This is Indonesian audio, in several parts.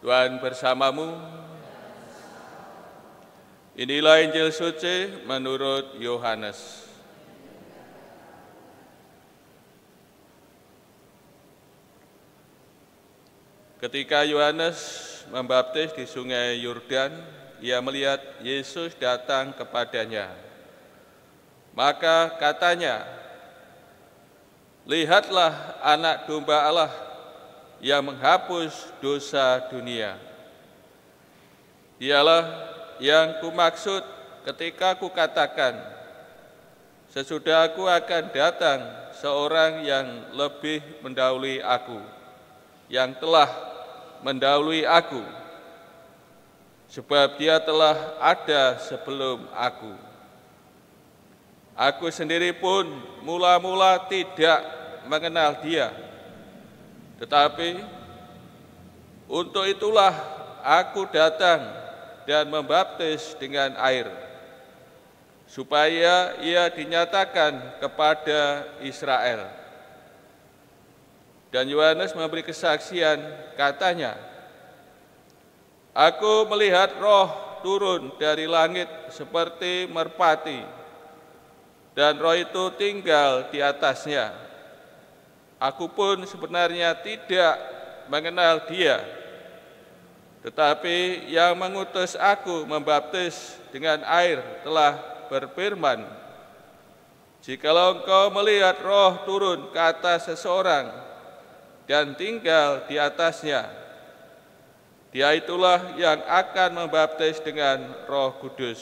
Tuhan bersamamu. Inilah Injil suci menurut Yohanes. Ketika Yohanes membaptis di sungai Yordan, ia melihat Yesus datang kepadanya. Maka katanya, "Lihatlah anak domba Allah yang menghapus dosa dunia. Dialah yang kumaksud ketika kukatakan, sesudah aku akan datang seorang yang lebih mendahului aku, yang telah mendahului aku, sebab dia telah ada sebelum aku. Aku sendiri pun mula-mula tidak mengenal dia, tetapi untuk itulah aku datang dan membaptis dengan air, supaya ia dinyatakan kepada Israel." Dan Yohanes memberi kesaksian, katanya, "Aku melihat Roh turun dari langit seperti merpati, dan Roh itu tinggal di atasnya. Aku pun sebenarnya tidak mengenal dia, tetapi yang mengutus aku membaptis dengan air telah berfirman, jikalau engkau melihat Roh turun ke atas seseorang dan tinggal di atasnya, dia itulah yang akan membaptis dengan Roh Kudus.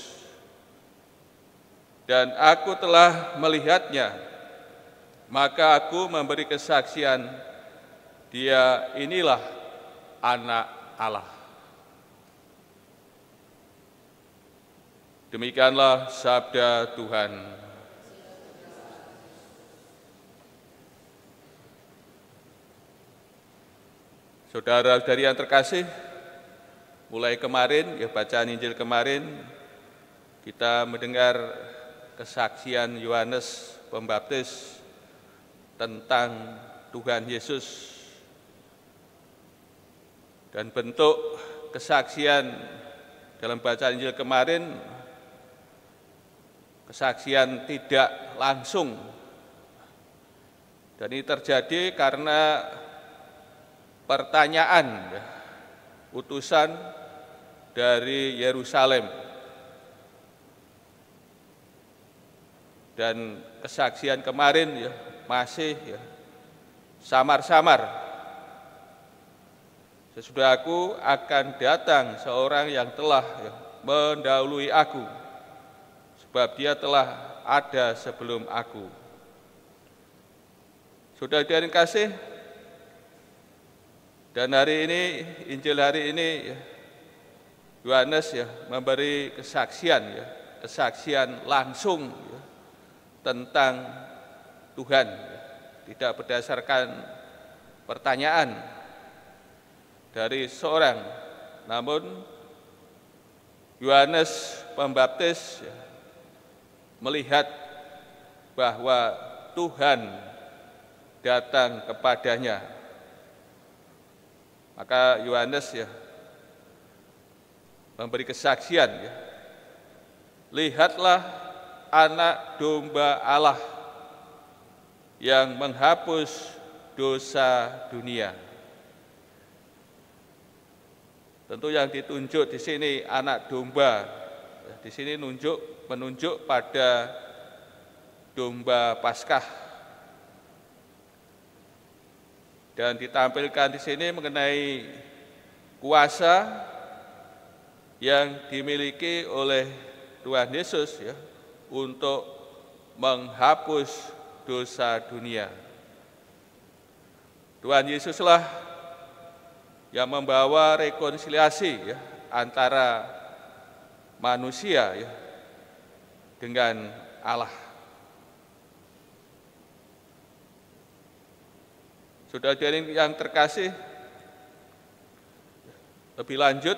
Dan aku telah melihatnya, maka aku memberi kesaksian, dia inilah Anak Allah." Demikianlah sabda Tuhan. Saudara-saudari yang terkasih, mulai kemarin, bacaan Injil kemarin, kita mendengar kesaksian Yohanes Pembaptis tentang Tuhan Yesus. Dan bentuk kesaksian dalam bacaan Injil kemarin, kesaksian tidak langsung. Dan ini terjadi karena pertanyaan utusan dari Yerusalem. Dan kesaksian kemarin masih samar-samar. Sesudah aku akan datang seorang yang telah mendahului aku, sebab dia telah ada sebelum aku. Saudara-saudari yang kasih, dan hari ini, Injil hari ini, Yohanes memberi kesaksian langsung tentang Tuhan, tidak berdasarkan pertanyaan dari seorang, namun Yohanes Pembaptis melihat bahwa Tuhan datang kepadanya. Maka Yohanes memberi kesaksian, "Lihatlah anak domba Allah yang menghapus dosa dunia." Tentu yang ditunjuk di sini anak domba, di sini menunjuk pada domba Paskah. Dan ditampilkan di sini mengenai kuasa yang dimiliki oleh Tuhan Yesus untuk menghapus dosa dunia. Tuhan Yesuslah yang membawa rekonsiliasi antara manusia dengan Allah. Saudara-saudari yang terkasih, lebih lanjut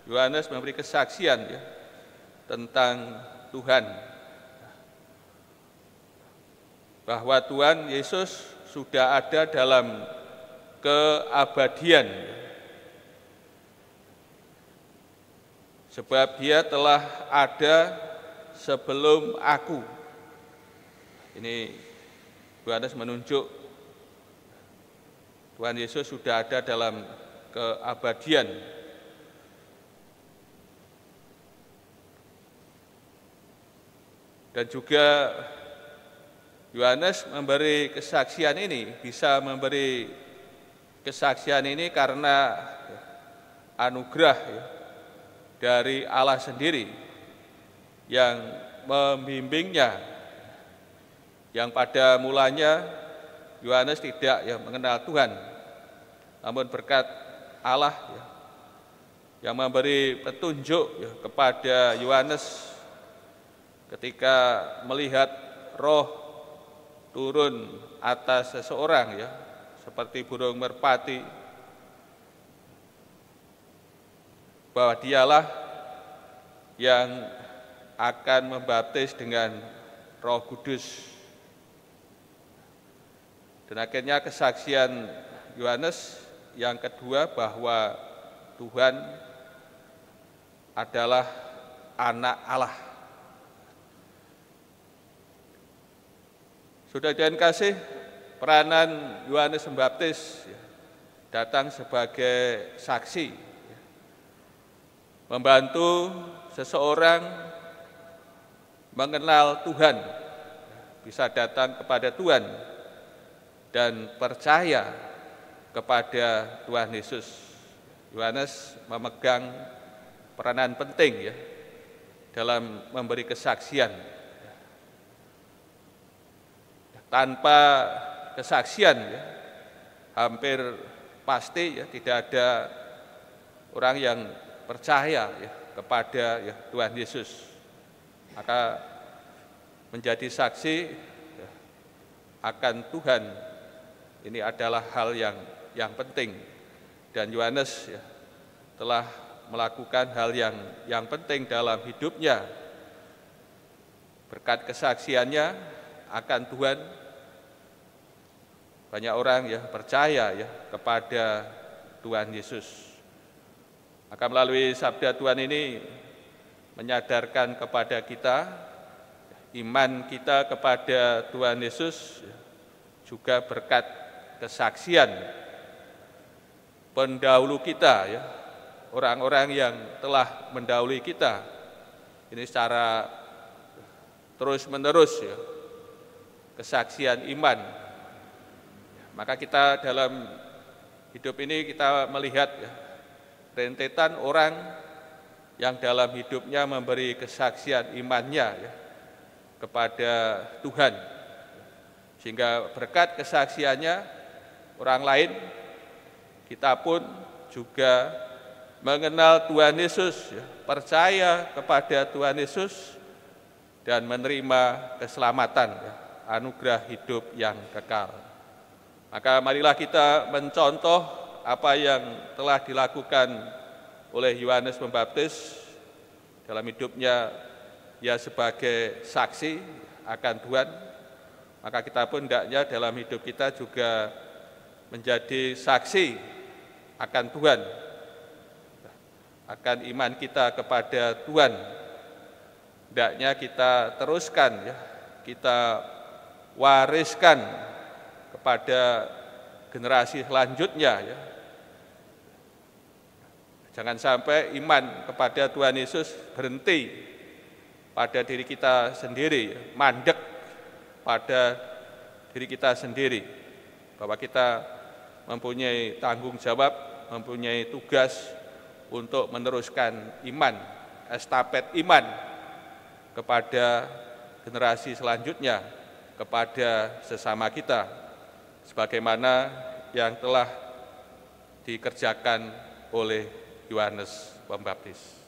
Yohanes memberi kesaksian tentang Tuhan, bahwa Tuhan Yesus sudah ada dalam keabadian sebab Dia telah ada sebelum aku. Ini Yohanes menunjuk Tuhan Yesus sudah ada dalam keabadian. Dan juga Yohanes memberi kesaksian ini, bisa memberi kesaksian ini karena anugerah dari Allah sendiri yang membimbingnya, yang pada mulanya Yohanes tidak mengenal Tuhan, namun berkat Allah yang memberi petunjuk kepada Yohanes ketika melihat roh turun atas seseorang seperti burung merpati, bahwa Dialah yang akan membaptis dengan Roh Kudus. Dan akhirnya kesaksian Yohanes yang kedua bahwa Tuhan adalah anak Allah. Saudara-saudara kasih, peranan Yohanes Pembaptis datang sebagai saksi, membantu seseorang mengenal Tuhan, bisa datang kepada Tuhan dan percaya kepada Tuhan Yesus. Yohanes memegang peranan penting dalam memberi kesaksian. Tanpa kesaksian hampir pasti tidak ada orang yang percaya kepada Tuhan Yesus. Maka menjadi saksi akan Tuhan ini adalah hal yang penting, dan Yohanes telah melakukan hal yang penting dalam hidupnya. Berkat kesaksiannya akan Tuhan, banyak orang percaya kepada Tuhan Yesus. Maka melalui sabda Tuhan ini menyadarkan kepada kita, iman kita kepada Tuhan Yesus juga berkat kesaksian pendahulu kita, orang-orang yang telah mendahului kita. Ini secara terus-menerus kesaksian iman. Maka kita dalam hidup ini kita melihat rentetan orang yang dalam hidupnya memberi kesaksian imannya kepada Tuhan, sehingga berkat kesaksiannya orang lain, kita pun juga mengenal Tuhan Yesus, percaya kepada Tuhan Yesus, dan menerima keselamatan, anugerah hidup yang kekal. Maka marilah kita mencontoh apa yang telah dilakukan oleh Yohanes Pembaptis dalam hidupnya, sebagai saksi akan Tuhan. Maka kita pun hendaknya dalam hidup kita juga menjadi saksi akan Tuhan, akan iman kita kepada Tuhan. Hendaknya kita teruskan, kita wariskan kepada generasi selanjutnya. Jangan sampai iman kepada Tuhan Yesus berhenti pada diri kita sendiri, mandek pada diri kita sendiri, bahwa kita mempunyai tanggung jawab, mempunyai tugas untuk meneruskan iman, estafet iman kepada generasi selanjutnya, kepada sesama kita, sebagaimana yang telah dikerjakan oleh Yohanes Pembaptis.